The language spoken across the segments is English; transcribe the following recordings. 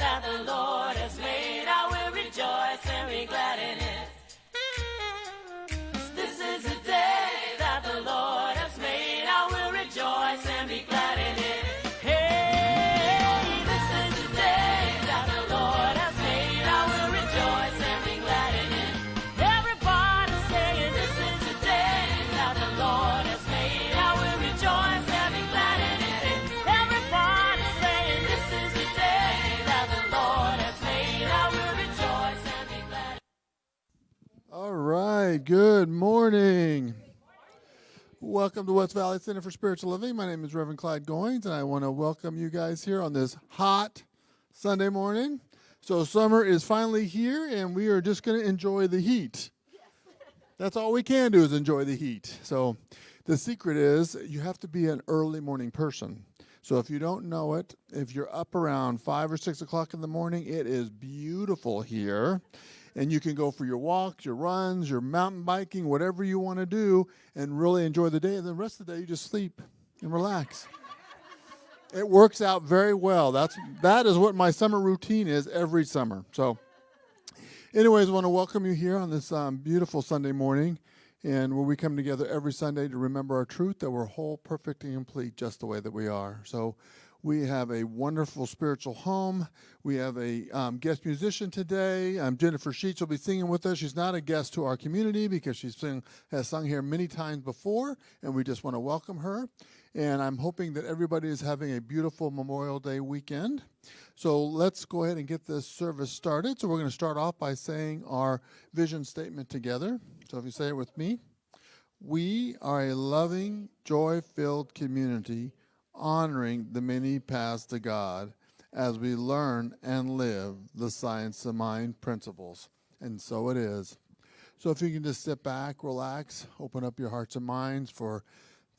that the Lord has made. I will rejoice and be glad in it. This is the day that the Lord has made. I will rejoice and be glad in it. Hey, this is the day that the Lord has made. I will rejoice and be glad in it. Everybody saying this is the day that the Lord has made. I will rejoice and be glad in it. Everybody saying this is the day that the Lord has made. I will rejoice and be glad. All right, good morning. Welcome to West Valley Center for Spiritual Living. My name is Reverend Clyde Goins, and I want to welcome you guys here on this hot Sunday morning. So summer is finally here, and we are just going to enjoy the heat. That's all we can do is enjoy the heat. So the secret is you have to be an early morning person. So if you don't know it, if you're up around 5 or 6 o'clock in the morning, it is beautiful here. And you can go for your walks, your runs, your mountain biking, whatever you want to do, and really enjoy the day. And the rest of the day, you just sleep and relax. It works out very well. That is what my summer routine is every summer. So anyways, I want to welcome you here on this beautiful Sunday morning, and where we come together every Sunday to remember our truth, that we're whole, perfect, and complete just the way that we are. So we have a wonderful spiritual home. We have a guest musician today. Jennifer Sheets will be singing with us. She's not a guest to our community because she has sung here many times before, and we just want to welcome her. And I'm hoping that everybody is having a beautiful Memorial Day weekend. So let's go ahead and get this service started. So we're going to start off by saying our vision statement together. So if you say it with me. We are a loving, joy-filled community honoring the many paths to God as we learn and live the science of mind principles. And so it is. So if you can just sit back, relax, open up your hearts and minds for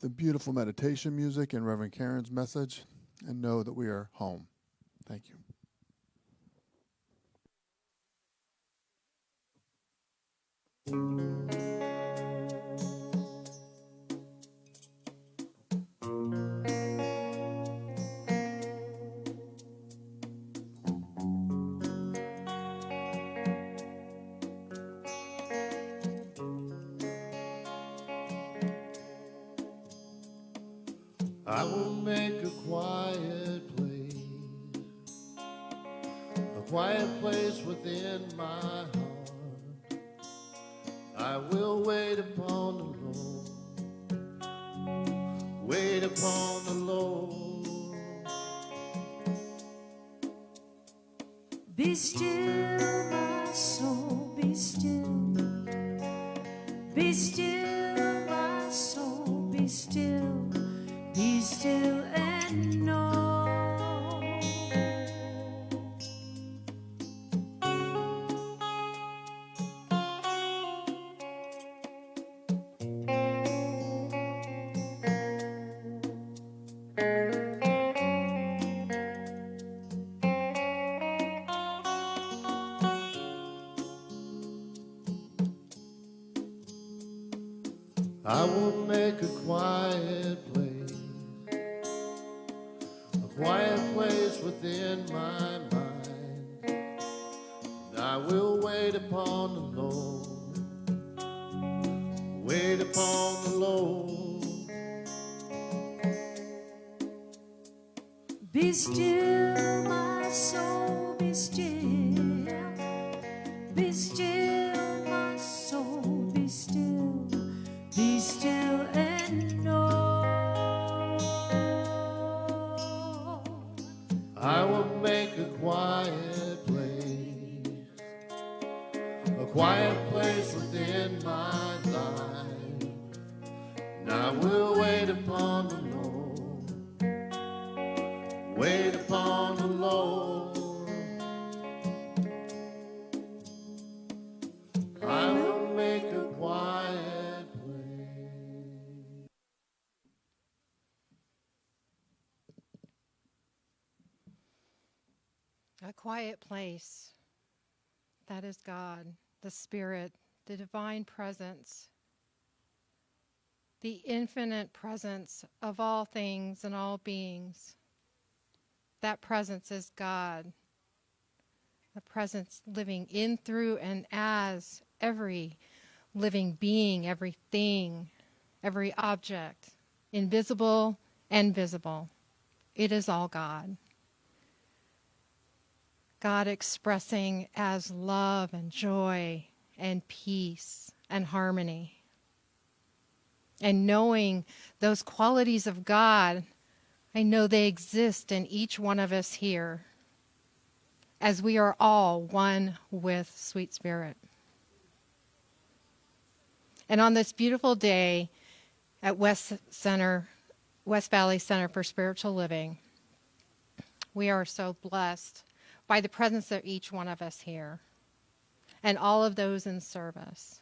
the beautiful meditation music and Reverend Karen's message, and know that we are home. Thank you. I will make a quiet place within my heart. I will wait upon the Lord, wait upon the Lord. Be still, my soul, be still. Be still, my soul, be still. Be still and know. I will make a quiet place within my mind. And I will wait upon the Lord, wait upon the Lord. Be still, my soul, be still. Be still, my soul, be still. Be still and know. I will make a quiet place within my life. And I will wait upon the Lord, wait upon the Lord. I will make a quiet place. A quiet place. That is God, the Spirit, the divine presence, the infinite presence of all things and all beings. That presence is God. the presence living in, through, and as every living being, everything, every object, invisible and visible. It is all God. God expressing as love and joy and peace and harmony. And knowing those qualities of God, I know they exist in each one of us here, as we are all one with Sweet Spirit. And on this beautiful day at West Valley Center for Spiritual Living, we are so blessed by the presence of each one of us here and all of those in service.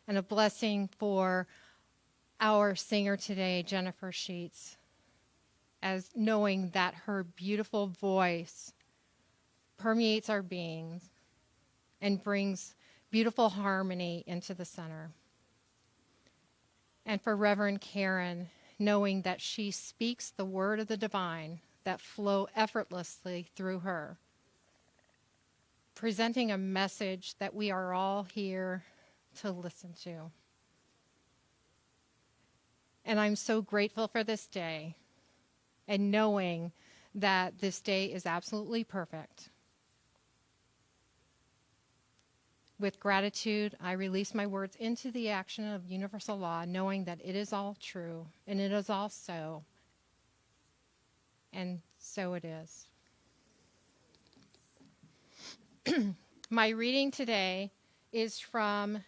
And a blessing for our singer today, Jennifer Sheets, as knowing that her beautiful voice permeates our beings and brings beautiful harmony into the center. And for Reverend Karen, knowing that she speaks the word of the divine that flow effortlessly through her, presenting a message that we are all here to listen to. And I'm so grateful for this day, and knowing that this day is absolutely perfect. With gratitude, I release my words into the action of universal law, knowing that it is all true, and it is all so. And so it is. My reading today is from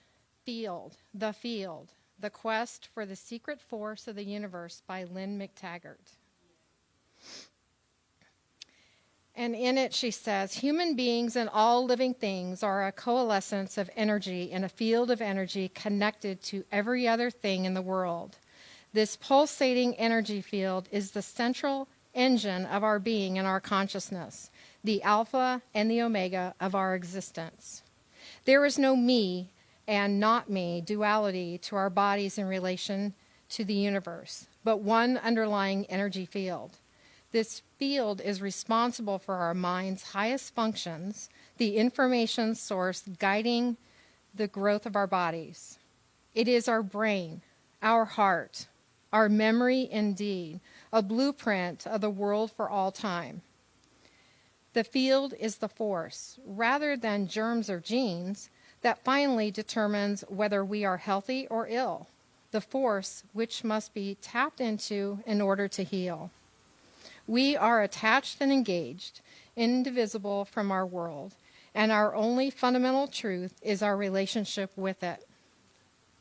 The Field, The Quest for the Secret Force of the Universe by Lynn McTaggart. And in it she says, human beings and all living things are a coalescence of energy in a field of energy connected to every other thing in the world. This pulsating energy field is the central engine of our being and our consciousness, the alpha and the omega of our existence. There is no me and not me duality to our bodies in relation to the universe, but one underlying energy field. This field is responsible for our mind's highest functions, the information source guiding the growth of our bodies. It is our brain, our heart, our memory indeed, a blueprint of the world for all time. The field is the force, rather than germs or genes, that finally determines whether we are healthy or ill, the force which must be tapped into in order to heal. We are attached and engaged, indivisible from our world, and our only fundamental truth is our relationship with it.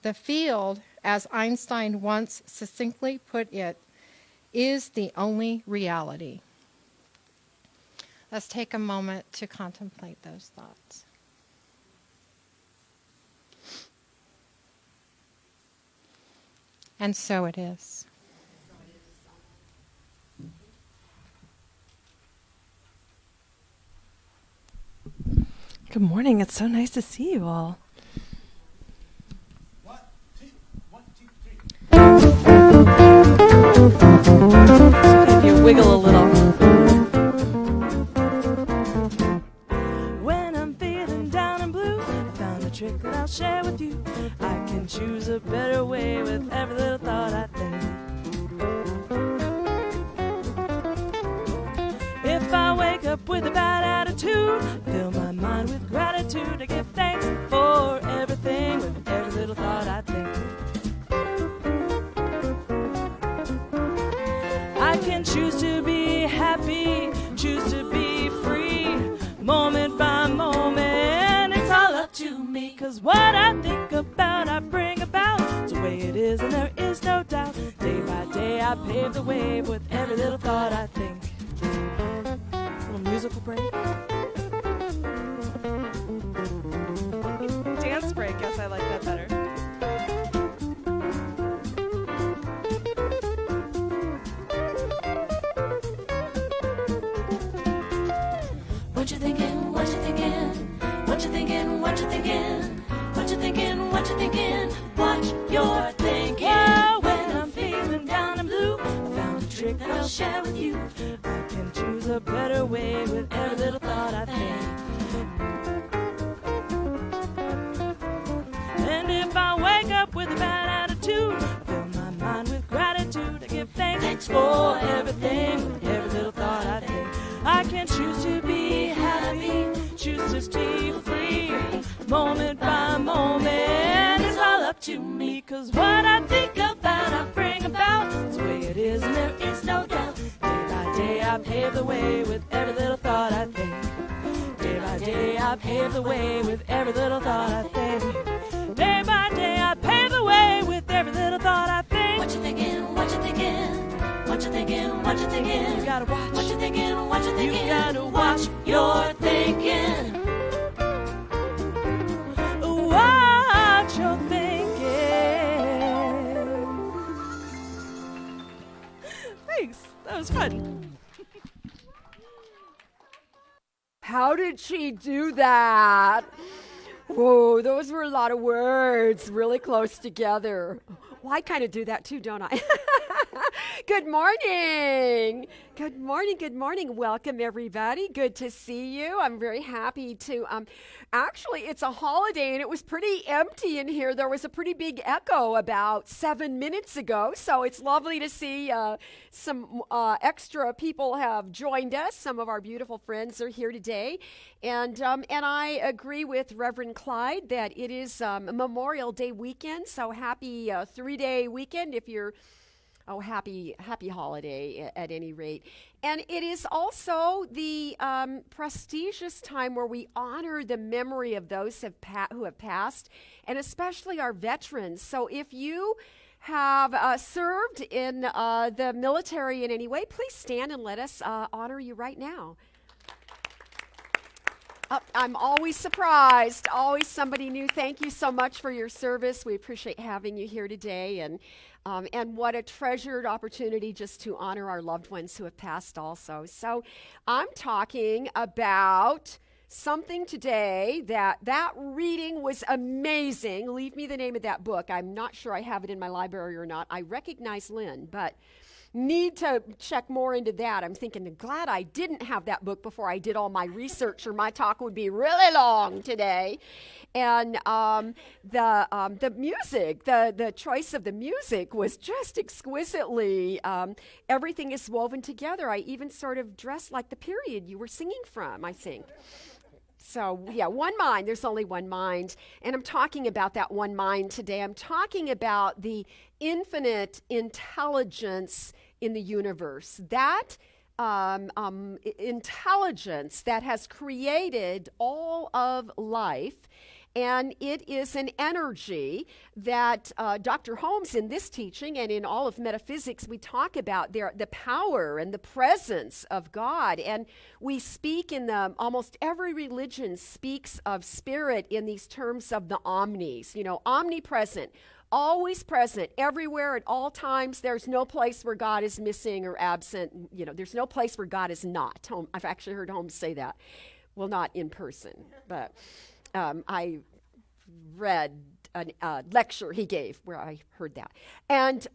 The field, as Einstein once succinctly put it, is the only reality. Let's take a moment to contemplate those thoughts. And so it is. Good morning. It's so nice to see you all. 1, 2, 1, 2, 3. If you wiggle a little. When I'm feeling down and blue, I found a trick that I'll share with you. I can choose a better way with every little thought I think. If I wake up with a bad attitude, fill my mind with gratitude. I give thanks for everything with every little thought I think. I can choose to be happy, choose to be free, moment by moment. It's all up to me, 'cause what I think about, I bring about. It's the way it is, and there is no doubt. Day by day, I pave the way with every little thought I think. Little musical break. Dance break. Yes, I like that better. What you thinking? What you thinking? What you thinking? What you thinking? What you thinking? What you thinking? What you're thinking? Well, when I'm feeling down and blue, I found a trick that I'll share with you. I can choose a better way with every little thought I think. can choose to be happy, choose to be free, moment by moment. It's all up to me, 'cause what I think about, I bring about. It's the way it is, and there is no doubt. Day by day, I pave the way with every little thought I think. Day by day, I pave the way with every little thought I think. Day by day, I pave the way with every little thought I think. What you thinking? What you thinking? What you thinking? What you thinking? You gotta watch. What you thinking? What you thinking? You gotta watch your thinking. Watch your thinking. Thanks. That was fun. How did she do that? Whoa, those were a lot of words really close together. Well, I kind of do that too, don't I? Good morning. Good morning. Good morning. Welcome, everybody. Good to see you. I'm very happy to. Actually, it's a holiday and it was pretty empty in here. There was a pretty big echo about 7 minutes ago. So it's lovely to see some extra people have joined us. Some of our beautiful friends are here today. And I agree with Reverend Clyde that it is Memorial Day weekend. So happy 3-day weekend if you're. Oh, happy holiday at any rate. And it is also the prestigious time where we honor the memory of those who have passed, and especially our veterans. So if you have served in the military in any way, please stand and let us honor you right now. I'm always surprised, always somebody new. Thank you so much for your service. We appreciate having you here today, and what a treasured opportunity just to honor our loved ones who have passed also. So I'm talking about something today that reading was amazing. Leave me the name of that book. I'm not sure I have it in my library or not. I recognize Lynn, but need to check more into that. I'm thinking, glad I didn't have that book before I did all my research, or my talk would be really long today. And the music, the choice of the music was just exquisitely, everything is woven together. I even sort of dressed like the period you were singing from, I think. So, yeah, one mind. There's only one mind. And I'm talking about that one mind today. I'm talking about the infinite intelligence in the universe. That intelligence that has created all of life. And it is an energy that Dr. Holmes in this teaching and in all of metaphysics, we talk about the power and the presence of God. And we speak in almost every religion speaks of spirit in these terms of the omnis, omnipresent, always present, everywhere at all times. There's no place where God is missing or absent. There's no place where God is not. I've actually heard Holmes say that. Well, not in person, but I read a lecture he gave where I heard that. And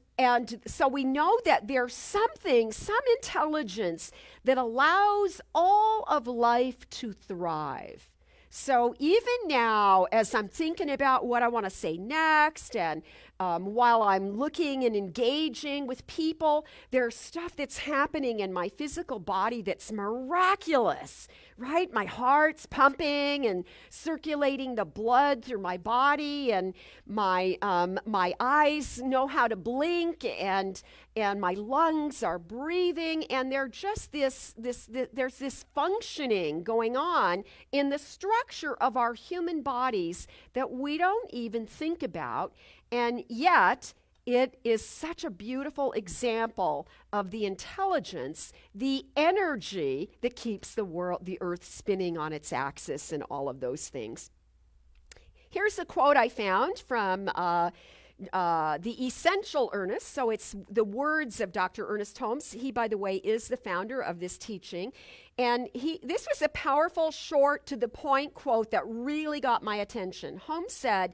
so we know that there's some intelligence that allows all of life to thrive. So even now, as I'm thinking about what I want to say next, and while I'm looking and engaging with people, there's stuff that's happening in my physical body that's miraculous, right? My heart's pumping and circulating the blood through my body, and my eyes know how to blink, and my lungs are breathing, and there's just there's this functioning going on in the structure of our human bodies that we don't even think about. And yet, it is such a beautiful example of the intelligence, the energy that keeps the earth spinning on its axis and all of those things. Here's a quote I found from the Essential Ernest. So it's the words of Dr. Ernest Holmes. He, by the way, is the founder of this teaching. And this was a powerful, short, to the point quote that really got my attention. Holmes said,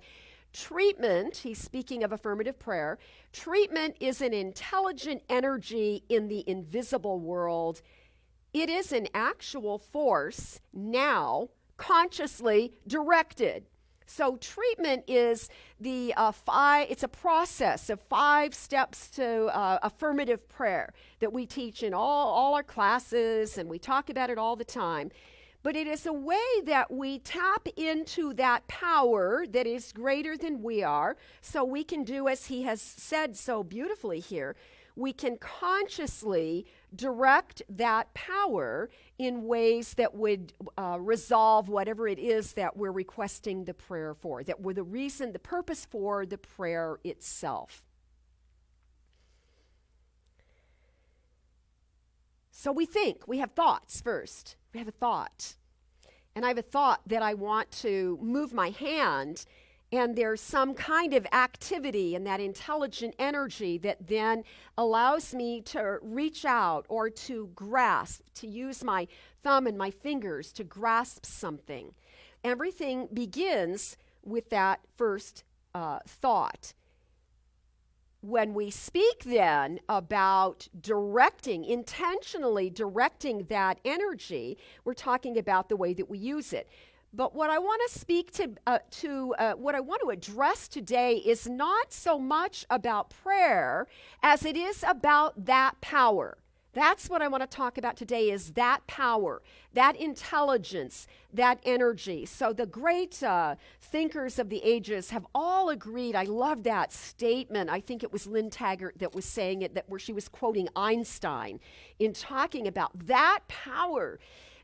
treatment, he's speaking of affirmative prayer, treatment is an intelligent energy in the invisible world. It is an actual force now consciously directed. So treatment is it's a process of 5 steps to affirmative prayer that we teach in all our classes, and we talk about it all the time. But it is a way that we tap into that power that is greater than we are, so we can do as he has said so beautifully here. We can consciously direct that power in ways that would resolve whatever it is that we're requesting the prayer for, that were the purpose for the prayer itself. So we have thoughts first. We have a thought. And I have a thought that I want to move my hand, and there's some kind of activity in that intelligent energy that then allows me to reach out or to grasp, to use my thumb and my fingers to grasp something. Everything begins with that first thought. When we speak then about intentionally directing that energy, we're talking about the way that we use it. But what I want to speak what I want to address today is not so much about prayer as it is about that power. That's what I want to talk about today, is that power, that intelligence, that energy. So the great thinkers of the ages have all agreed. I love that statement. I think it was Lynn Taggart that was saying it, where she was quoting Einstein in talking about that power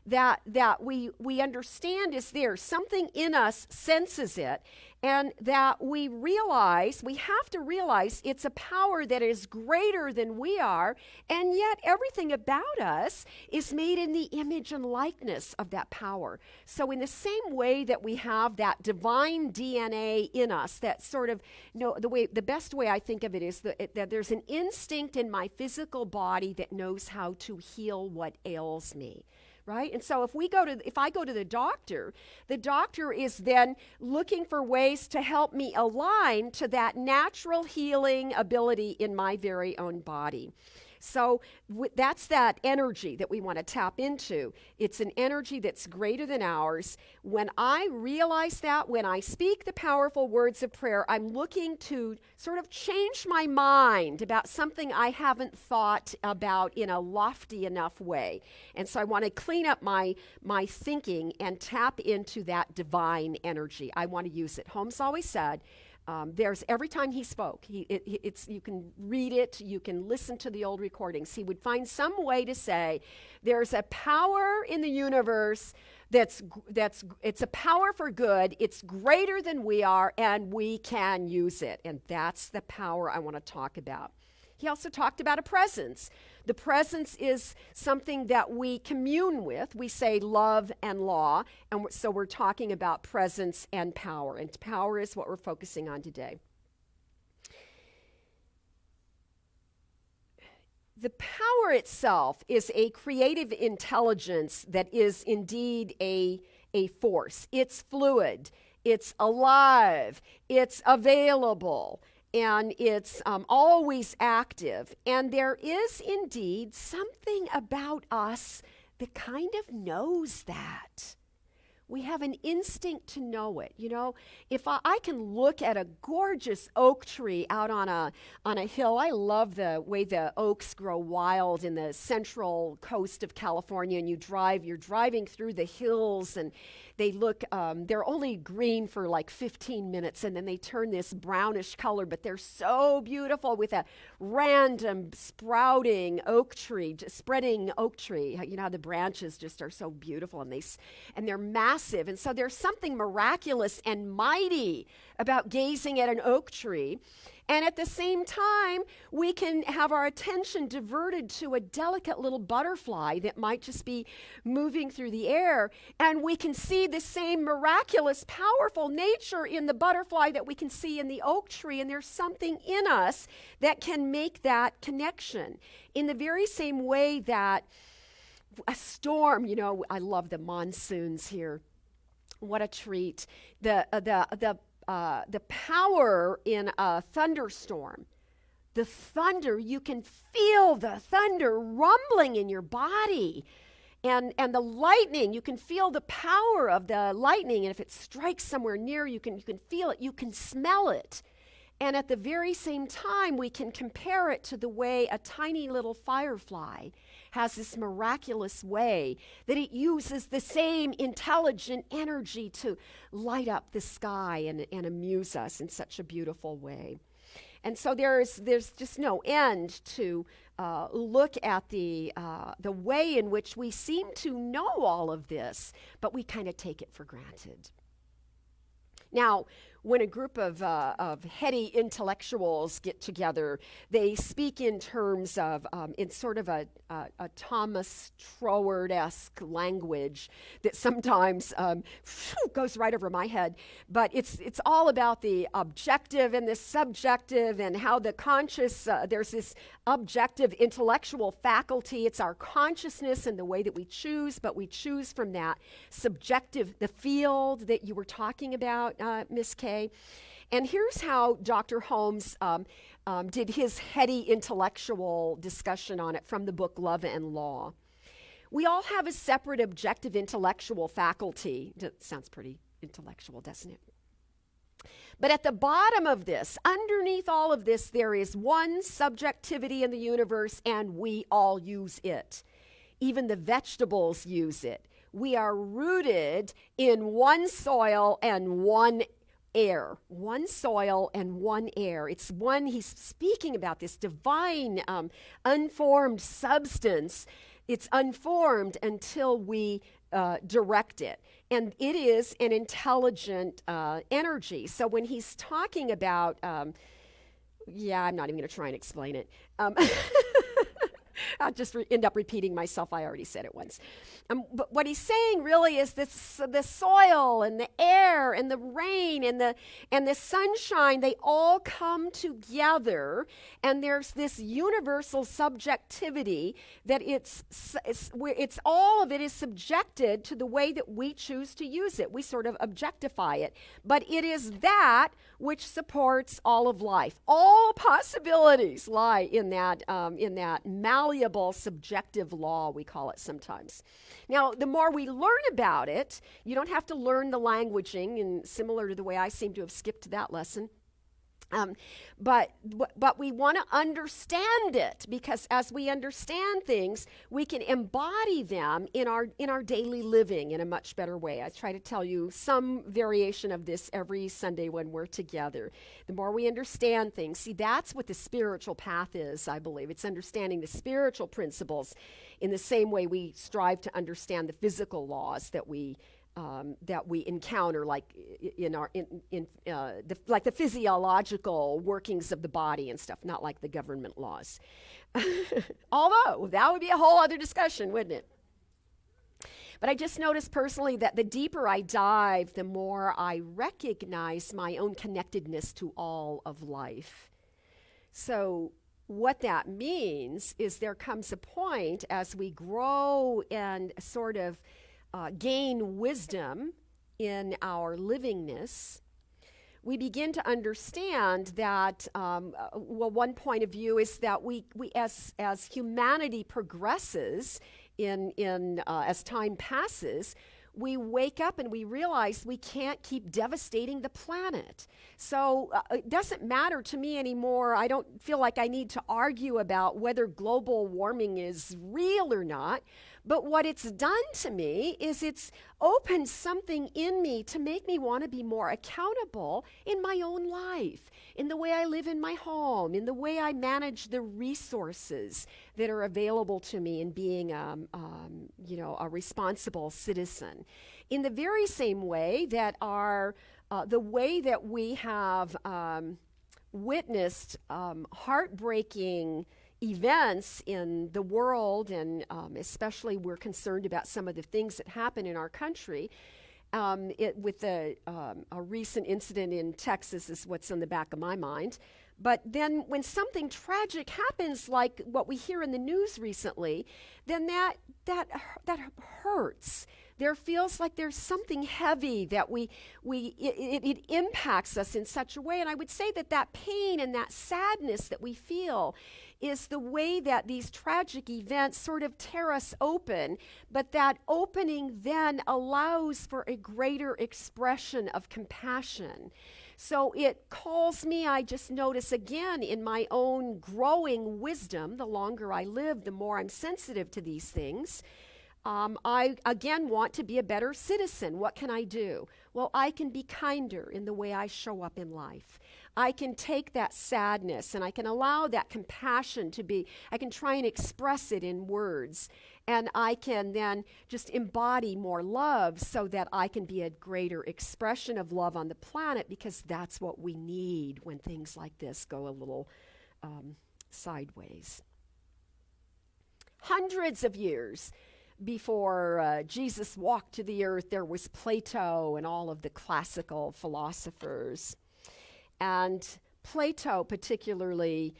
that we understand is there. Something in us senses it, and that we have to realize it's a power that is greater than we are, and yet everything about us is made in the image and likeness of that power. So in the same way that we have that divine DNA in us, that sort of, the best way I think of it is that there's an instinct in my physical body that knows how to heal what ails me. Right? And so if I go to the doctor is then looking for ways to help me align to that natural healing ability in my very own body. So that's that energy that we want to tap into. It's an energy that's greater than ours. When I realize that, when I speak the powerful words of prayer, I'm looking to sort of change my mind about something I haven't thought about in a lofty enough way. And so I want to clean up my thinking and tap into that divine energy. I want to use it. Holmes always said, every time he spoke, you can read it, you can listen to the old recordings. He would find some way to say, there's a power in the universe it's a power for good, it's greater than we are, and we can use it. And that's the power I want to talk about. He also talked about a presence. The presence is something that we commune with. We say love and law, and so we're talking about presence and power. And power is what we're focusing on today. The power itself is a creative intelligence that is indeed a force. It's fluid, it's alive, it's available, and it's always active. And there is indeed something about us that kind of knows that. We have an instinct to know it. If I can look at a gorgeous oak tree out on a hill. I love the way the oaks grow wild in the central coast of California, and you're driving through the hills, and they look, they're only green for like 15 minutes, and then they turn this brownish color, but they're so beautiful with a random sprouting oak tree, spreading oak tree. You know how the branches just are so beautiful, and they're massive. And so there's something miraculous and mighty about gazing at an oak tree. And at the same time, we can have our attention diverted to a delicate little butterfly that might just be moving through the air. And we can see the same miraculous, powerful nature in the butterfly that we can see in the oak tree. And there's something in us that can make that connection. In the very same way that a storm, I love the monsoons here. What a treat. The power in a thunderstorm, the thunder, you can feel the thunder rumbling in your body. And the lightning, you can feel the power of the lightning, and if it strikes somewhere near, you can feel it, you can smell it. And at the very same time, we can compare it to the way a tiny little firefly has this miraculous way that it uses the same intelligent energy to light up the sky and amuse us in such a beautiful way. And so there's just no end to look at the way in which we seem to know all of this, but we kind of take it for granted. Now, when a group of heady intellectuals get together, they speak in terms of, in sort of a Thomas Troward-esque language that sometimes goes right over my head. But it's all about the objective and the subjective and how the conscious, there's this objective intellectual faculty. It's our consciousness and the way that we choose, but we choose from that subjective, the field that you were talking about, Miss Kay. And here's how Dr. Holmes did his heady intellectual discussion on it from the book Love and Law. We all have a separate objective intellectual faculty. That sounds pretty intellectual, doesn't it? But at the bottom of this, underneath all of this, there is one subjectivity in the universe, and we all use it. Even the vegetables use it. We are rooted in one soil and one air, one soil and one air. It's one, he's speaking about this divine, unformed substance. It's unformed until we direct it. And it is an intelligent energy. So when he's talking about, I'm not even going to try and explain it. I'll just end up repeating myself. I already said it once. But what he's saying really is this: the soil and the air and the rain and the sunshine, they all come together, and there's this universal subjectivity that it's all of it is subjected to the way that we choose to use it. We sort of objectify it, but it is that which supports all of life. All possibilities lie in that malleable subjective law, we call it sometimes. Now, the more we learn about it, you don't have to learn the languaging, and similar to the way I seem to have skipped that lesson. But we want to understand it, because as we understand things, we can embody them in our daily living in a much better way. I try to tell you some variation of this every Sunday when we're together. The more we understand things, see, that's what the spiritual path is, I believe. It's understanding the spiritual principles in the same way we strive to understand the physical laws that we encounter, like the physiological workings of the body and stuff, not like the government laws. Although that would be a whole other discussion, wouldn't it? But I just noticed personally that the deeper I dive, the more I recognize my own connectedness to all of life. So what that means is there comes a point as we grow and sort of gain wisdom in our livingness, we begin to understand that, one point of view is that we as humanity progresses as time passes, we wake up and we realize we can't keep devastating the planet. So it doesn't matter to me anymore. I don't feel like I need to argue about whether global warming is real or not. But what it's done to me is it's opened something in me to make me want to be more accountable in my own life, in the way I live in my home, in the way I manage the resources that are available to me in being a responsible citizen. In the very same way that the way that we have witnessed heartbreaking events in the world, and especially we're concerned about some of the things that happen in our country. With a recent incident in Texas is what's on the back of my mind. But then when something tragic happens, like what we hear in the news recently, then that hurts. there feels like there's something heavy that it impacts us in such a way. And I would say that pain and that sadness that we feel is the way that these tragic events sort of tear us open, but that opening then allows for a greater expression of compassion. So it calls me, I just notice again in my own growing wisdom, the longer I live, the more I'm sensitive to these things. I, again, want to be a better citizen. What can I do? Well, I can be kinder in the way I show up in life. I can take that sadness and I can allow that compassion to be, I can try and express it in words. And I can then just embody more love so that I can be a greater expression of love on the planet, because that's what we need when things like this go a little sideways. Hundreds of years before Jesus walked to the earth, there was Plato and all of the classical philosophers. And Plato particularly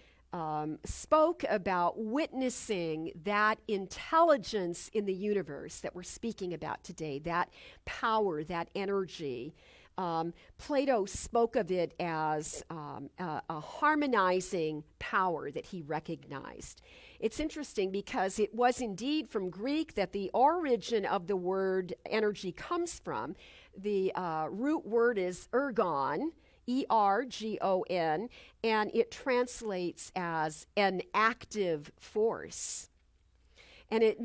spoke about witnessing that intelligence in the universe that we're speaking about today, that power, that energy. Plato spoke of it as a harmonizing power that he recognized. It's interesting because it was indeed from Greek that the origin of the word energy comes from. The root word is ergon, E-R-G-O-N, and it translates as an active force. And it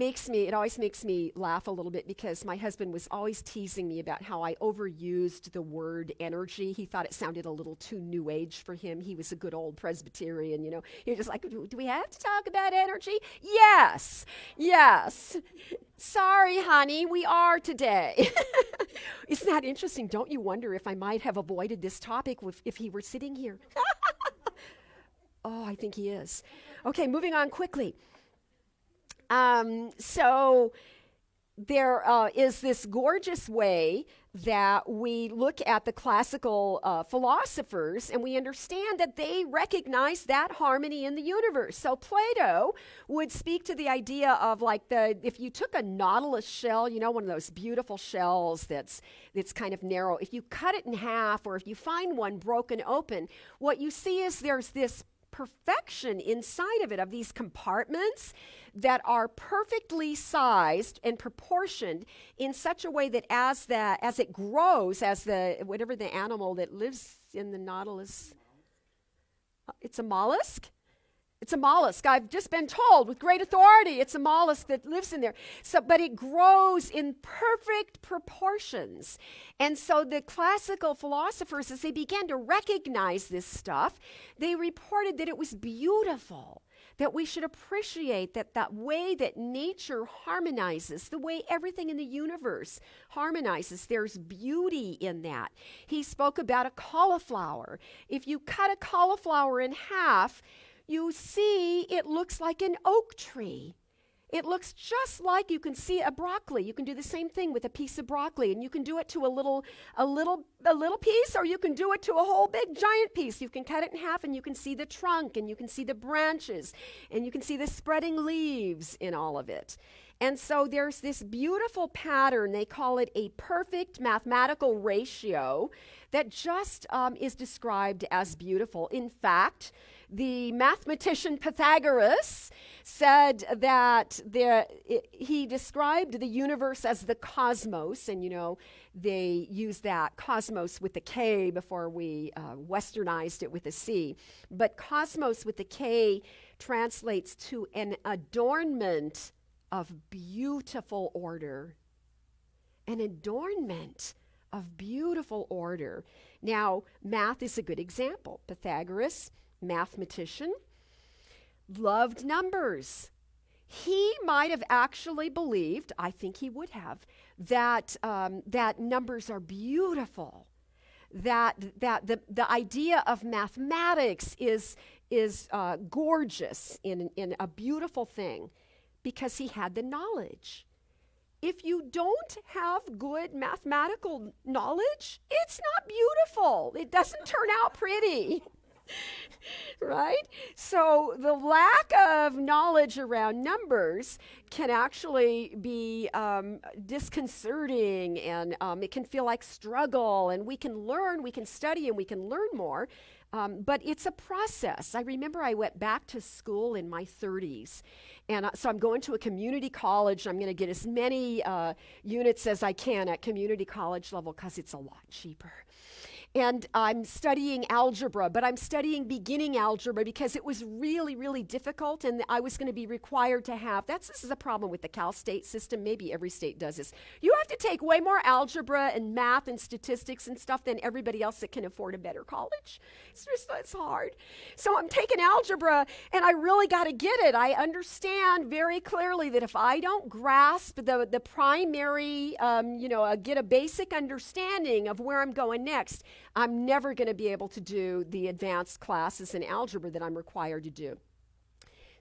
always makes me laugh a little bit, because my husband was always teasing me about how I overused the word energy. He thought it sounded a little too new age for him. He was a good old Presbyterian, you know. He was just like, do we have to talk about energy? Yes. Sorry, honey, we are today. Isn't that interesting? Don't you wonder if I might have avoided this topic if he were sitting here? Oh, I think he is. Okay, moving on quickly. So there is this gorgeous way that we look at the classical philosophers, and we understand that they recognize that harmony in the universe. So Plato would speak to the idea of, like, if you took a nautilus shell, you know, one of those beautiful shells that's kind of narrow, if you cut it in half, or if you find one broken open, what you see is there's this perfection inside of it, of these compartments that are perfectly sized and proportioned in such a way that as it grows, as whatever the animal that lives in the nautilus, it's a mollusk. It's a mollusk. I've just been told with great authority it's a mollusk that lives in there. So, but it grows in perfect proportions. And so the classical philosophers, as they began to recognize this stuff, they reported that it was beautiful, that we should appreciate that way that nature harmonizes, the way everything in the universe harmonizes. There's beauty in that. He spoke about a cauliflower. If you cut a cauliflower in half, you see it looks like an oak tree. It looks just like, you can see a broccoli. You can do the same thing with a piece of broccoli, and you can do it to a little piece, or you can do it to a whole big giant piece. You can cut it in half, and you can see the trunk, and you can see the branches, and you can see the spreading leaves in all of it. And so there's this beautiful pattern. They call it a perfect mathematical ratio that just is described as beautiful. In fact, the mathematician Pythagoras said that he described the universe as the cosmos, and you know, they used that cosmos with a K before we westernized it with a C. But cosmos with a K translates to an adornment of beautiful order. An adornment of beautiful order. Now, math is a good example. Pythagoras, mathematician, loved numbers. He might have actually believed, I think he would have, that numbers are beautiful, that the idea of mathematics is gorgeous, in a beautiful thing, because he had the knowledge. If you don't have good mathematical knowledge, it's not beautiful. It doesn't turn out pretty. Right? So the lack of knowledge around numbers can actually be disconcerting, and it can feel like struggle, and we can learn, we can study, and we can learn more. But it's a process. I remember I went back to school in my 30s. And so I'm going to a community college. I'm going to get as many units as I can at community college level because it's a lot cheaper. And I'm studying algebra, but I'm studying beginning algebra because it was really, really difficult, and I was going to be required to have, this is a problem with the Cal State system, maybe every state does this. You have to take way more algebra and math and statistics and stuff than everybody else that can afford a better college. It's hard. So I'm taking algebra, and I really got to get it. I understand very clearly that if I don't grasp the primary, get a basic understanding of where I'm going next, I'm never going to be able to do the advanced classes in algebra that I'm required to do.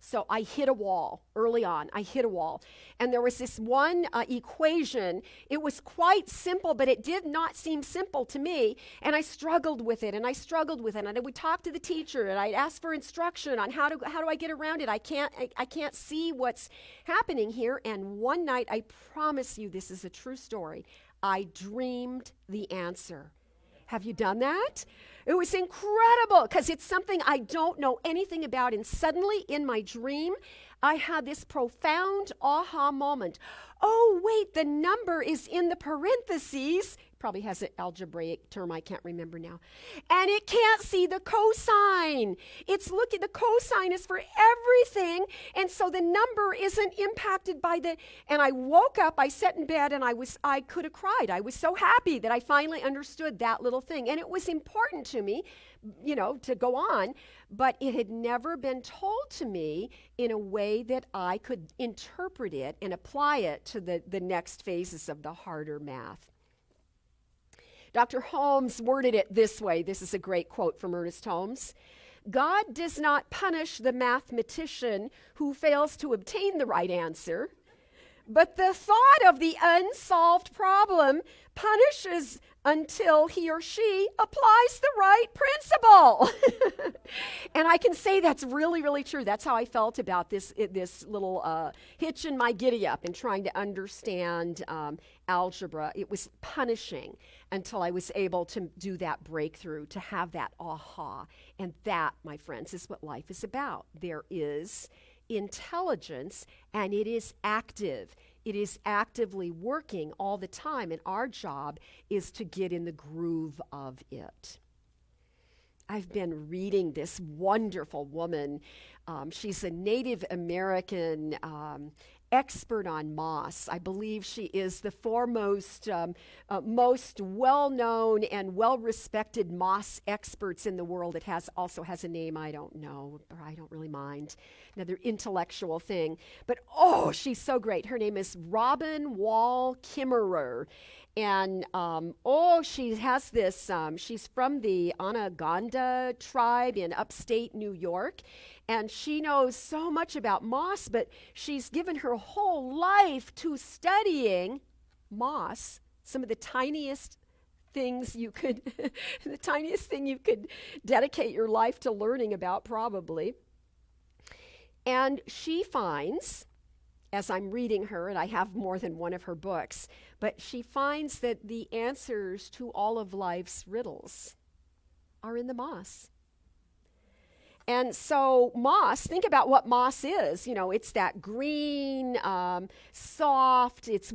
So I hit a wall early on. I hit a wall. And there was this one equation. It was quite simple, but it did not seem simple to me. And I struggled with it, and I struggled with it. And I would talk to the teacher, and I'd ask for instruction on how do I get around it. I can't see what's happening here. And one night, I promise you, this is a true story, I dreamed the answer. Have you done that? It was incredible because it's something I don't know anything about. And suddenly in my dream, I had this profound aha moment. Oh, wait, the number is in the parentheses. Probably has an algebraic term I can't remember now. And it can't see the cosine. The cosine is for everything. And so the number isn't impacted by and I woke up, I sat in bed, and I could have cried. I was so happy that I finally understood that little thing. And it was important to me, to go on, but it had never been told to me in a way that I could interpret it and apply it to the next phases of the harder math. Dr. Holmes worded it this way. This is a great quote from Ernest Holmes. God does not punish the mathematician who fails to obtain the right answer, but the thought of the unsolved problem punishes until he or she applies the right principle. And I can say that's really, really true. That's how I felt about this little hitch in my giddy up in trying to understand algebra. It was punishing until I was able to do that breakthrough, to have that aha. And that, my friends, is what life is about. There is intelligence, and it is active. It is actively working all the time, and our job is to get in the groove of it. I've been reading this wonderful woman. She's a Native American expert on moss. I believe she is the foremost, most well-known and well-respected moss experts in the world. It also has a name I don't know, or I don't really mind. Another intellectual thing. But she's so great. Her name is Robin Wall Kimmerer. And she has this, she's from the Onondaga tribe in upstate New York. And she knows so much about moss, but she's given her whole life to studying moss, some of the tiniest things you could, the tiniest thing you could dedicate your life to learning about, probably. And she finds, as I'm reading her, and I have more than one of her books, but she finds that the answers to all of life's riddles are in the moss. And so moss, think about what moss is. It's that green, soft, it's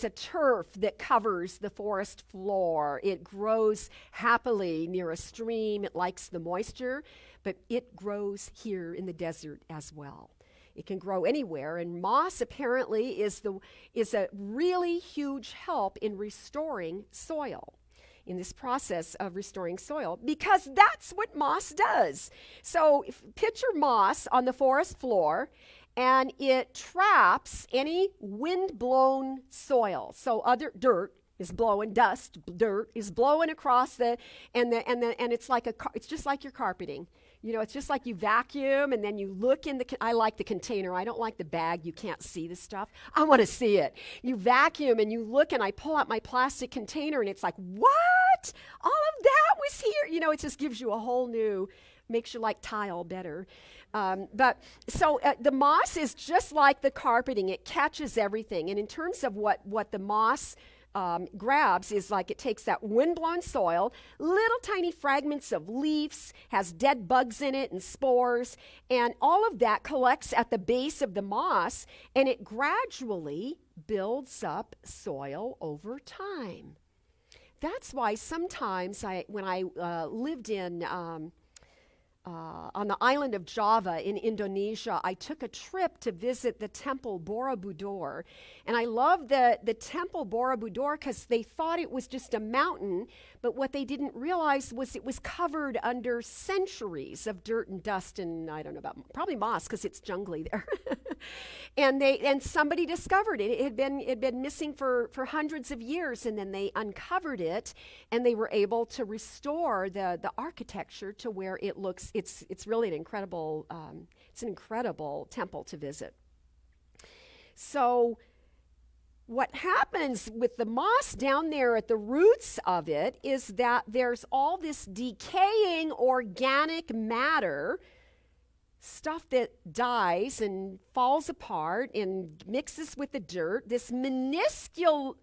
a turf that covers the forest floor. It grows happily near a stream. It likes the moisture, but it grows here in the desert as well. It can grow anywhere, and moss apparently is a really huge help in restoring soil, in this process of restoring soil, because that's what moss does. So picture moss on the forest floor, and it traps any wind-blown soil. So other dirt is blowing, dirt is blowing across and it's just like your carpeting. It's just like you vacuum, and then you look in I like the container. I don't like the bag. You can't see the stuff. I want to see it. You vacuum, and you look, and I pull out my plastic container, and it's like, what? All of that was here. It just gives you a whole new Makes you like tile better. But so the moss is just like the carpeting. It catches everything. And in terms of what the moss grabs is like it takes that windblown soil, little tiny fragments of leaves, has dead bugs in it and spores, and all of that collects at the base of the moss, and it gradually builds up soil over time. That's why sometimes when I lived in on the island of Java in Indonesia, I took a trip to visit the temple Borobudur. And I loved the temple Borobudur because they thought it was just a mountain, but what they didn't realize was it was covered under centuries of dirt and dust and I don't know about, probably moss because it's jungly there. and somebody discovered it. It had been missing for hundreds of years, and then they uncovered it, and they were able to restore the architecture to where it looks. It's really an incredible temple to visit. So what happens with the moss down there at the roots of it is that there's all this decaying organic matter, stuff that dies and falls apart and mixes with the dirt. This minuscule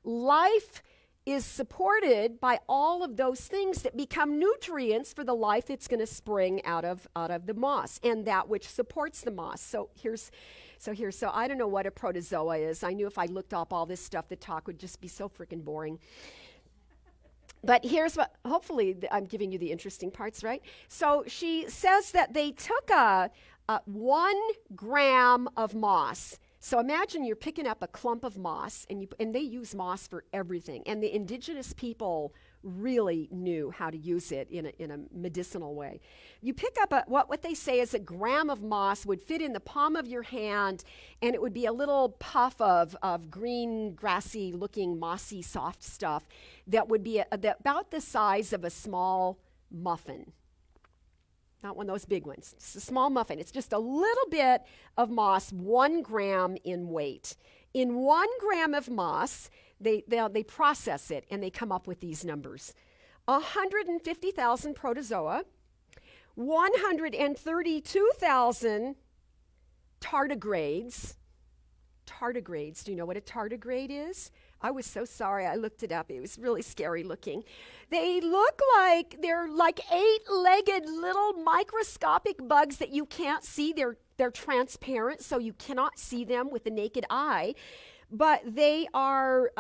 life is supported by all of those things that become nutrients for the life that's going to spring out of the moss and that which supports the moss. So I don't know what a protozoa is. I knew if I looked up all this stuff, the talk would just be so freaking boring. But here's what, hopefully I'm giving you the interesting parts, right? So she says that they took a 1 gram of moss. So imagine you're picking up a clump of moss, and they use moss for everything. And the indigenous people really knew how to use it in a medicinal way. You pick up what they say is a gram of moss would fit in the palm of your hand, and it would be a little puff of green, grassy looking, mossy, soft stuff that would be about the size of a small muffin. Not one of those big ones. It's a small muffin. It's just a little bit of moss, 1 gram in weight. In 1 gram of moss, they process it and they come up with these numbers. 150,000 protozoa, 132,000 tardigrades. Tardigrades, do you know what a tardigrade is? I was so sorry, I looked it up. It was really scary looking. They're like 8-legged little microscopic bugs that you can't see. They're transparent, so you cannot see them with the naked eye. But they are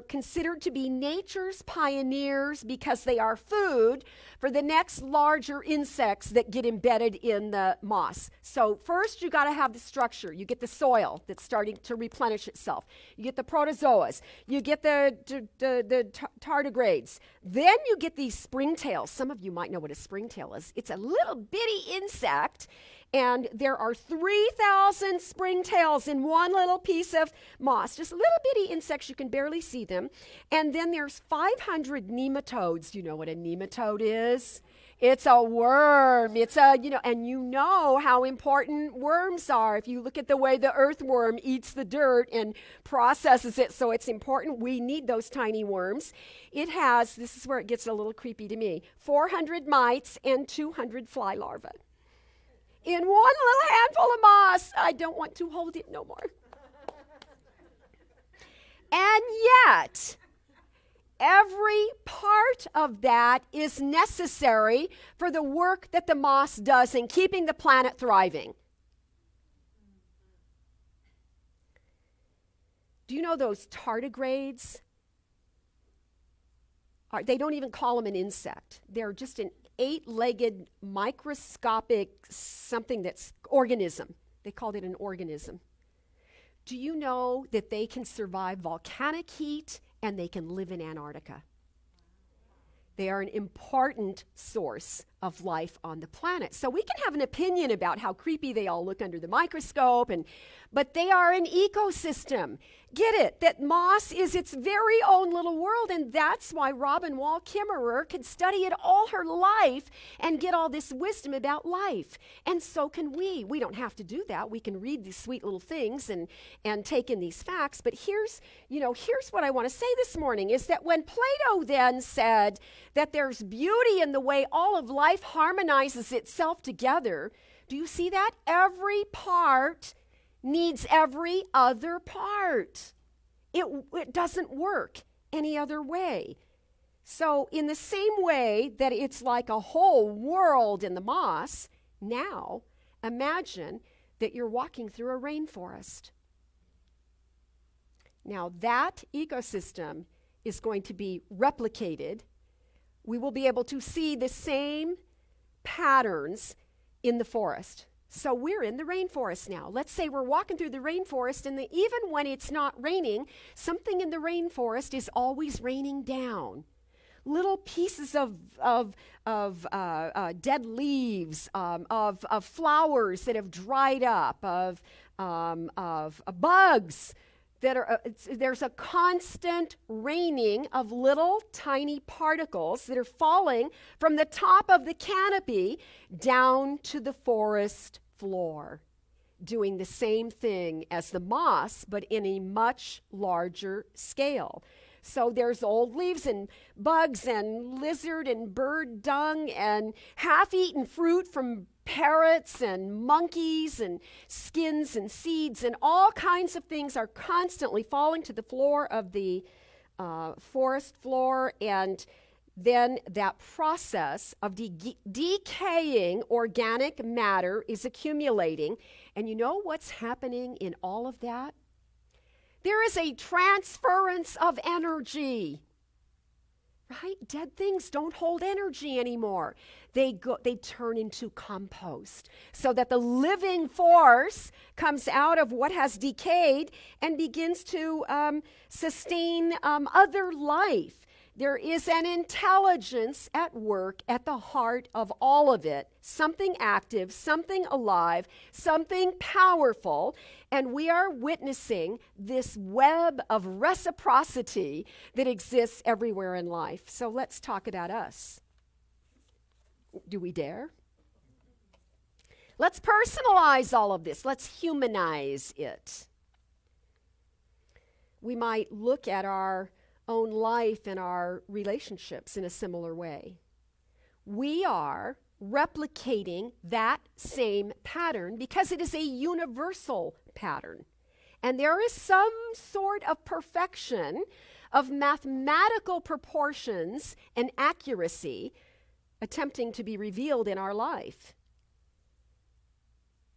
considered to be nature's pioneers because they are food for the next larger insects that get embedded in the moss. So first you got to have the structure. You get the soil that's starting to replenish itself. You get the protozoas. You get the tardigrades. Then you get these springtails. Some of you might know what a springtail is. It's a little bitty insect. And there are 3,000 springtails in one little piece of moss, just little bitty insects, you can barely see them. And then there's 500 nematodes. Do you know what a nematode is? It's a worm. And you know how important worms are. If you look at the way the earthworm eats the dirt and processes it, so it's important. We need those tiny worms. It has, this is where it gets a little creepy to me, 400 mites and 200 fly larvae. In one little handful of moss. I don't want to hold it no more. And yet, every part of that is necessary for the work that the moss does in keeping the planet thriving. Do you know those tardigrades? They don't even call them an insect. They're just an 8-legged microscopic something that's organism. They called it an organism. Do you know that they can survive volcanic heat and they can live in Antarctica? They are an important source of life on the planet. So we can have an opinion about how creepy they all look under the microscope, but they are an ecosystem. Get it? That moss is its very own little world, and that's why Robin Wall Kimmerer could study it all her life and get all this wisdom about life. And so can we. We don't have to do that. We can read these sweet little things and take in these facts. But here's what I want to say this morning is that when Plato then said that there's beauty in the way all of life harmonizes itself together, do you see that? Every part needs every other part. It doesn't work any other way. So in the same way that it's like a whole world in the moss, now imagine that you're walking through a rainforest. Now that ecosystem is going to be replicated. We will be able to see the same patterns in the forest. So we're in the rainforest now. Let's say we're walking through the rainforest, and even when it's not raining, something in the rainforest is always raining down. Little pieces of dead leaves, of flowers that have dried up, of bugs that are. There's a constant raining of little tiny particles that are falling from the top of the canopy down to the forest floor, doing the same thing as the moss, but in a much larger scale. So there's old leaves and bugs and lizard and bird dung and half-eaten fruit from parrots and monkeys and skins and seeds, and all kinds of things are constantly falling to the floor of the forest floor. And then that process of decaying organic matter is accumulating. And you know what's happening in all of that? There is a transference of energy. Right? Dead things don't hold energy anymore. They turn into compost, so that the living force comes out of what has decayed and begins to sustain other life. There is an intelligence at work at the heart of all of it, something active, something alive, something powerful, and we are witnessing this web of reciprocity that exists everywhere in life. So let's talk about us. Do we dare? Let's personalize all of this. Let's humanize it. We might look at our own life and our relationships in a similar way. We are replicating that same pattern because it is a universal pattern. And there is some sort of perfection of mathematical proportions and accuracy attempting to be revealed in our life.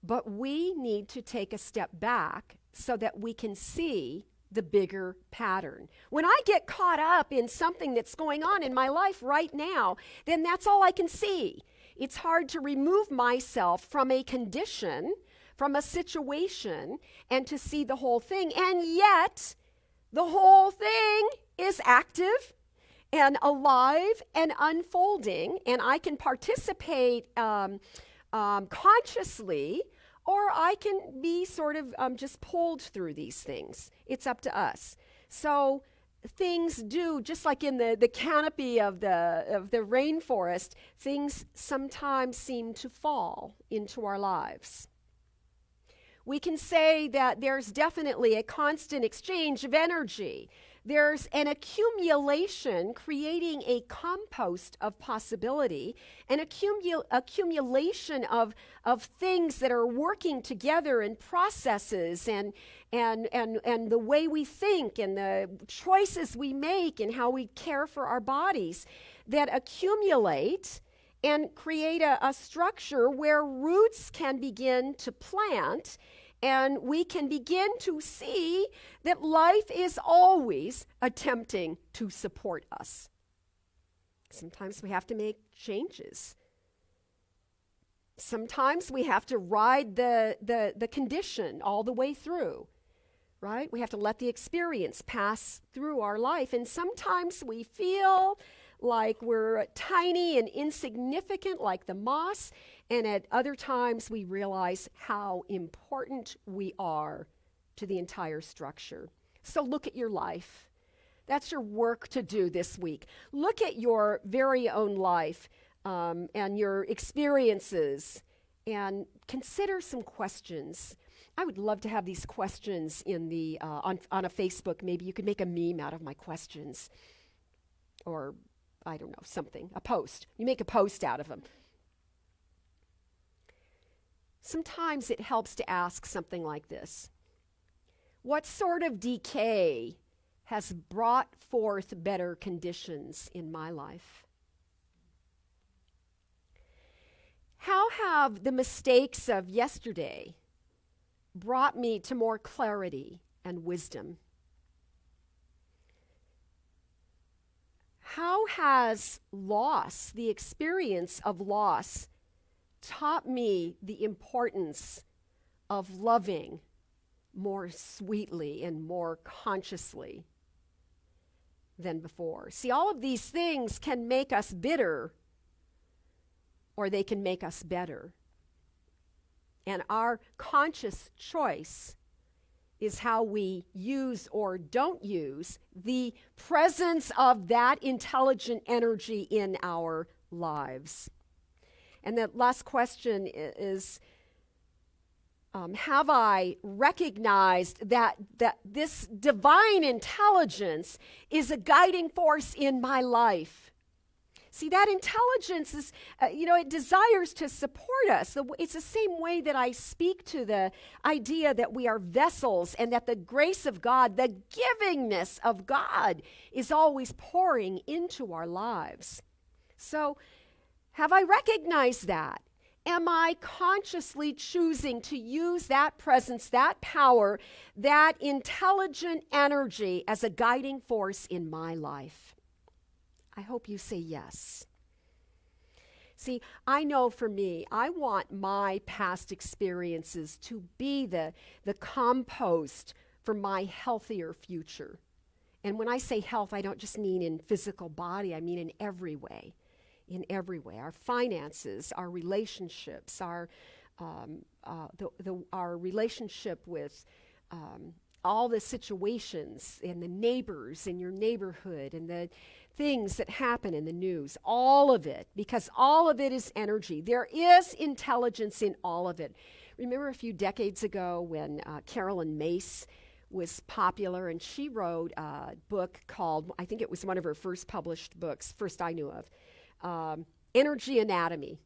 But we need to take a step back so that we can see the bigger pattern. When I get caught up in something that's going on in my life right now, then that's all I can see. It's hard to remove myself from a condition, from a situation, and to see the whole thing. And yet, the whole thing is active and alive and unfolding, and I can participate consciously, or I can be sort of just pulled through these things. It's up to us. So things do, just like in the canopy of the rainforest, things sometimes seem to fall into our lives. We can say that there's definitely a constant exchange of energy. There's an accumulation creating a compost of possibility, an accumulation of things that are working together and processes and the way we think and the choices we make and how we care for our bodies that accumulate and create a structure where roots can begin to plant. And we can begin to see that life is always attempting to support us. Sometimes we have to make changes. Sometimes we have to ride the condition all the way through, right? We have to let the experience pass through our life. And sometimes we feel like we're tiny and insignificant, like the moss, and at other times we realize how important we are to the entire structure. So look at your life. That's your work to do this week. Look at your very own life and your experiences and consider some questions. I would love to have these questions in the on a Facebook. Maybe you could make a meme out of my questions, or I don't know, something, a post. You make a post out of them. Sometimes it helps to ask something like this: what sort of decay has brought forth better conditions in my life? How have the mistakes of yesterday brought me to more clarity and wisdom? How has loss, the experience of loss, taught me the importance of loving more sweetly and more consciously than before? See, all of these things can make us bitter, or they can make us better. And our conscious choice is how we use or don't use the presence of that intelligent energy in our lives. And the last question is, have I recognized that this divine intelligence is a guiding force in my life? See, that intelligence is, it desires to support us. It's the same way that I speak to the idea that we are vessels and that the grace of God, the givingness of God, is always pouring into our lives. So, have I recognized that? Am I consciously choosing to use that presence, that power, that intelligent energy as a guiding force in my life? I hope you say yes. See, I know for me, I want my past experiences to be the compost for my healthier future. And when I say health, I don't just mean in physical body, I mean in every way. In every way. Our finances, our relationships, our relationship with all the situations and the neighbors in your neighborhood and the things that happen in the news, all of it, because all of it is energy. There is intelligence in all of it. Remember a few decades ago when Carolyn Mace was popular, and she wrote a book called, I think it was one of her first published books, first I knew of, Energy Anatomy.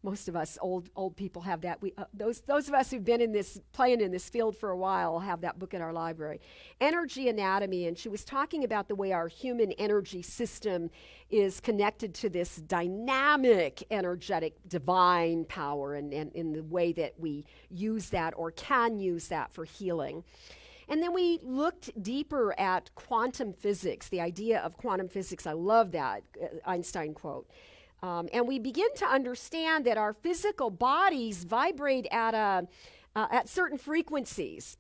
Most of us old people have that. Those of us who've been playing in this field for a while have that book in our library. Energy Anatomy, and she was talking about the way our human energy system is connected to this dynamic, energetic, divine power, and in the way that we use that or can use that for healing. And then we looked deeper at quantum physics, the idea of quantum physics. I love that Einstein quote. And we begin to understand that our physical bodies vibrate at certain frequencies,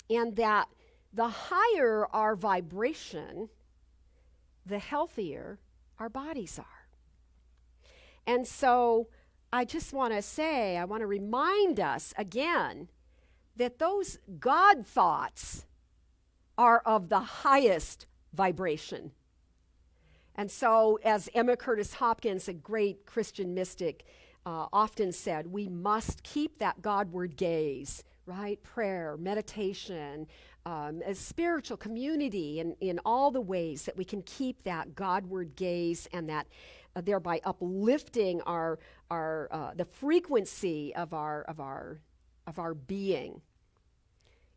and that the higher our vibration, the healthier our bodies are. And so I just want to remind us again that those God thoughts are of the highest vibration. And so, as Emma Curtis Hopkins, a great Christian mystic, often said, we must keep that Godward gaze, right? Prayer, meditation, a spiritual community, in all the ways that we can keep that Godward gaze, and that thereby uplifting the frequency of our being.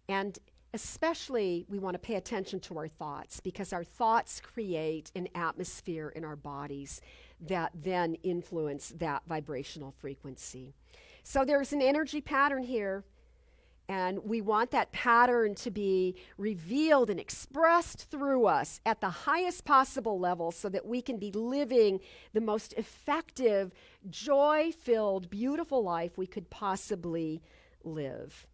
And especially, we want to pay attention to our thoughts, because our thoughts create an atmosphere in our bodies that then influence that vibrational frequency. So there's an energy pattern here, and we want that pattern to be revealed and expressed through us at the highest possible level, so that we can be living the most effective, joy-filled, beautiful life we could possibly live.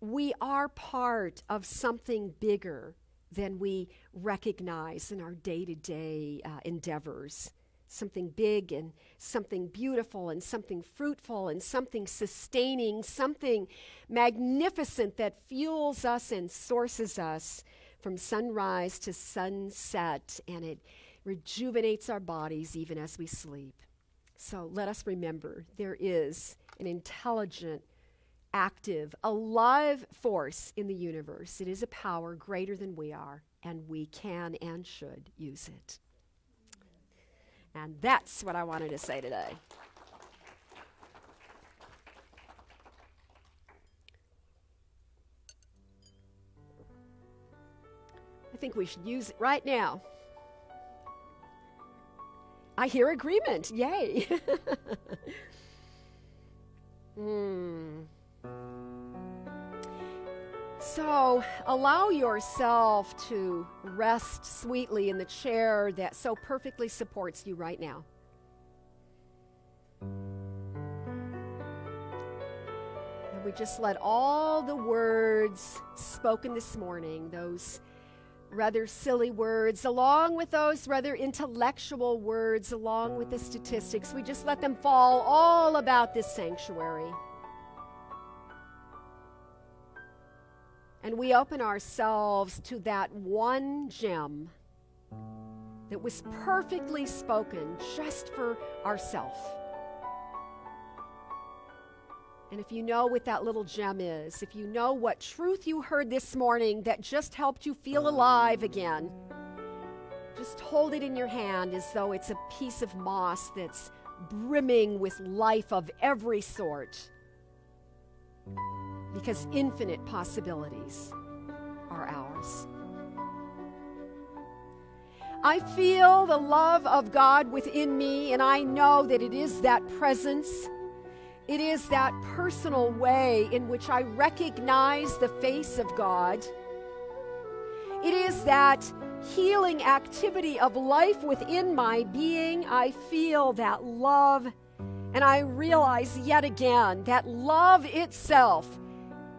We are part of something bigger than we recognize in our day-to-day endeavors. Something big and something beautiful and something fruitful and something sustaining, something magnificent that fuels us and sources us from sunrise to sunset, and it rejuvenates our bodies even as we sleep. So let us remember there is an intelligent, active, alive force in the universe. It is a power greater than we are, and we can and should use it. And that's what I wanted to say today. I think we should use it right now. I hear agreement. Yay. So allow yourself to rest sweetly in the chair that so perfectly supports you right now. And we just let all the words spoken this morning, those rather silly words, along with those rather intellectual words, along with the statistics, we just let them fall all about this sanctuary. And we open ourselves to that one gem that was perfectly spoken just for ourselves. And if you know what that little gem is, if you know what truth you heard this morning that just helped you feel alive again, just hold it in your hand as though it's a piece of moss that's brimming with life of every sort. Because infinite possibilities are ours. I feel the love of God within me, and I know that it is that presence. It is that personal way in which I recognize the face of God. It is that healing activity of life within my being. I feel that love, and I realize yet again that love itself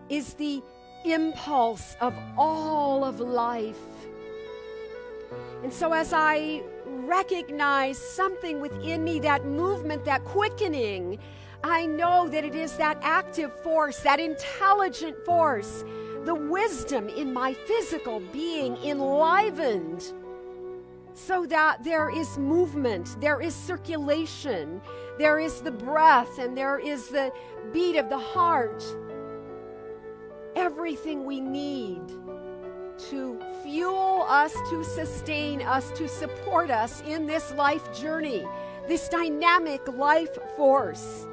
is the impulse of all of life. And so as I recognize something within me, that movement, that quickening, I know that it is that active force, that intelligent force, the wisdom in my physical being enlivened so that there is movement, there is circulation, there is the breath, and there is the beat of the heart. Everything we need to fuel us, to sustain us, to support us in this life journey, this dynamic life force.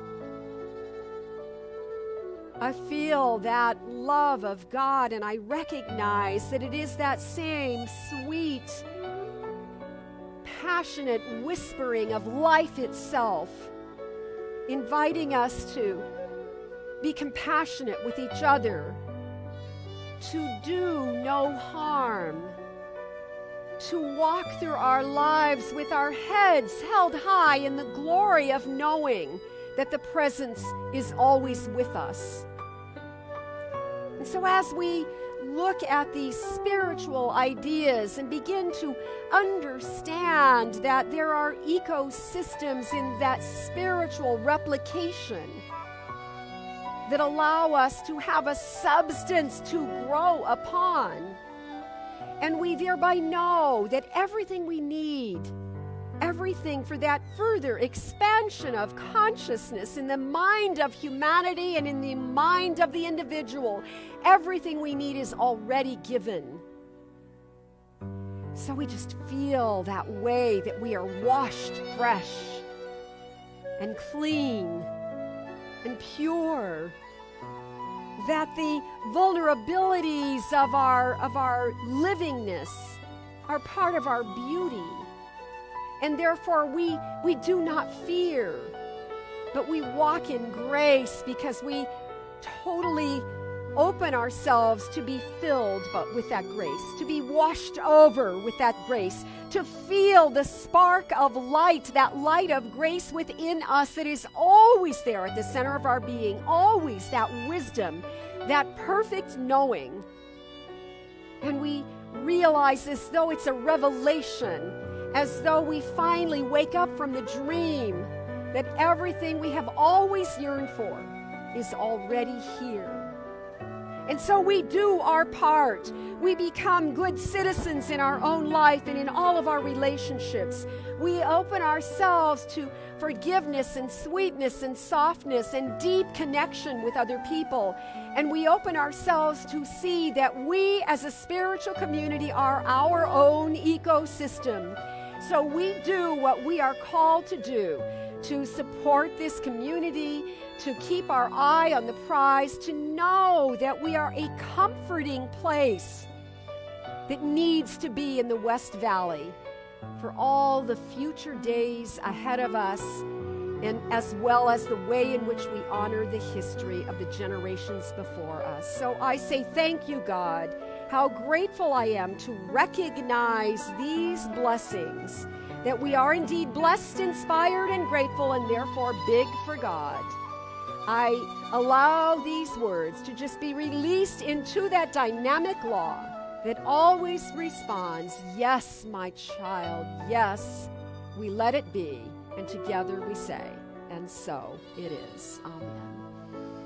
I feel that love of God, and I recognize that it is that same sweet, passionate whispering of life itself, inviting us to be compassionate with each other, to do no harm, to walk through our lives with our heads held high in the glory of knowing that the presence is always with us. And so as we look at these spiritual ideas and begin to understand that there are ecosystems in that spiritual replication that allow us to have a substance to grow upon, and we thereby know that everything we need, everything for that further expansion of consciousness in the mind of humanity and in the mind of the individual, everything we need is already given. So we just feel that way that we are washed fresh and clean and pure, that the vulnerabilities of our livingness are part of our beauty. And therefore we do not fear, but we walk in grace because we totally open ourselves to be filled but with that grace, to be washed over with that grace, to feel the spark of light, that light of grace within us that is always there at the center of our being, always that wisdom, that perfect knowing. And we realize as though it's a revelation, as though we finally wake up from the dream that everything we have always yearned for is already here. And so we do our part. We become good citizens in our own life and in all of our relationships. We open ourselves to forgiveness and sweetness and softness and deep connection with other people. And we open ourselves to see that we as a spiritual community are our own ecosystem. So we do what we are called to do, to support this community, to keep our eye on the prize, to know that we are a comforting place that needs to be in the West Valley for all the future days ahead of us, and as well as the way in which we honor the history of the generations before us. So I say thank you, God. How grateful I am to recognize these blessings, that we are indeed blessed, inspired, and grateful, and therefore big for God. I allow these words to just be released into that dynamic law that always responds, yes, my child, yes, we let it be, and together we say, and so it is. Amen.